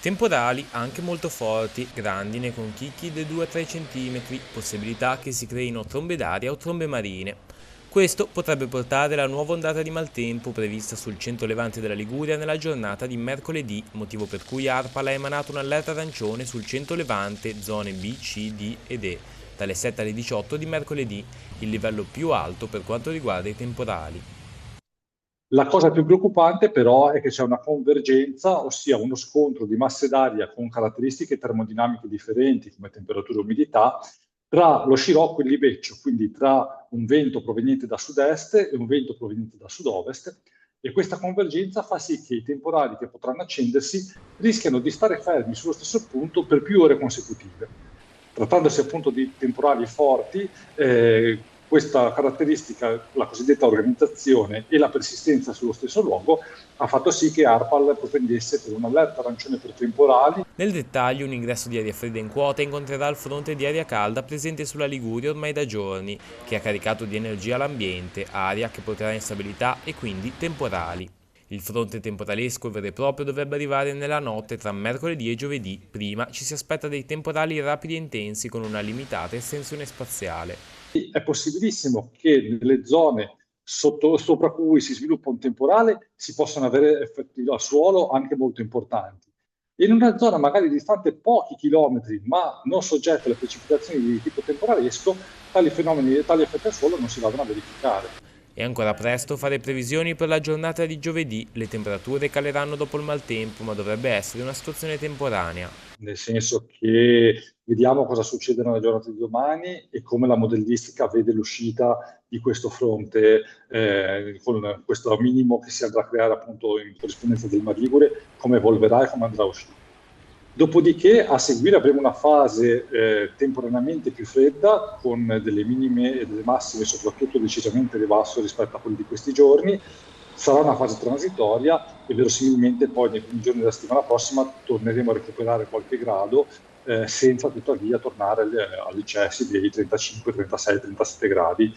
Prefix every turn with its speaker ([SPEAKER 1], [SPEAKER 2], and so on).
[SPEAKER 1] Temporali anche molto forti, grandine con chicchi di 2-3 cm, possibilità che si creino trombe d'aria o trombe marine. Questo potrebbe portare alla nuova ondata di maltempo prevista sul centro levante della Liguria nella giornata di mercoledì, motivo per cui ARPAL ha emanato un'allerta arancione sul centro levante, zone B, C, D ed E, dalle 7 alle 18 di mercoledì, il livello più alto per quanto riguarda i temporali.
[SPEAKER 2] La cosa più preoccupante però è che c'è una convergenza, ossia uno scontro di masse d'aria con caratteristiche termodinamiche differenti come temperatura e umidità, tra lo scirocco e il libeccio, quindi tra un vento proveniente da sud-est e un vento proveniente da sud-ovest, e questa convergenza fa sì che i temporali che potranno accendersi rischiano di stare fermi sullo stesso punto per più ore consecutive. Trattandosi appunto di temporali forti, questa caratteristica, la cosiddetta organizzazione e la persistenza sullo stesso luogo, ha fatto sì che ARPAL propendesse per un'allerta arancione per temporali.
[SPEAKER 1] Nel dettaglio, un ingresso di aria fredda in quota incontrerà il fronte di aria calda presente sulla Liguria ormai da giorni, che ha caricato di energia l'ambiente, aria che porterà instabilità e quindi temporali. Il fronte temporalesco vero e proprio dovrebbe arrivare nella notte tra mercoledì e giovedì. Prima ci si aspetta dei temporali rapidi e intensi con una limitata estensione spaziale.
[SPEAKER 2] È possibilissimo che nelle zone sopra cui si sviluppa un temporale si possano avere effetti al suolo anche molto importanti. In una zona magari distante pochi chilometri, ma non soggetta alle precipitazioni di tipo temporalesco, tali fenomeni e tali effetti al suolo non si vadano a verificare.
[SPEAKER 1] È ancora presto fare previsioni per la giornata di giovedì, le temperature caleranno dopo il maltempo, ma dovrebbe essere una situazione temporanea.
[SPEAKER 2] Nel senso che vediamo cosa succede nella giornata di domani e come la modellistica vede l'uscita di questo fronte con questo minimo che si andrà a creare appunto in corrispondenza del Mar Ligure, come evolverà e come andrà a uscire. Dopodiché a seguire avremo una fase temporaneamente più fredda con delle minime e delle massime soprattutto decisamente in basso rispetto a quelli di questi giorni. Sarà una fase transitoria e verosimilmente poi nei primi giorni della settimana prossima torneremo a recuperare qualche grado senza tuttavia tornare agli eccessi dei 35, 36, 37 gradi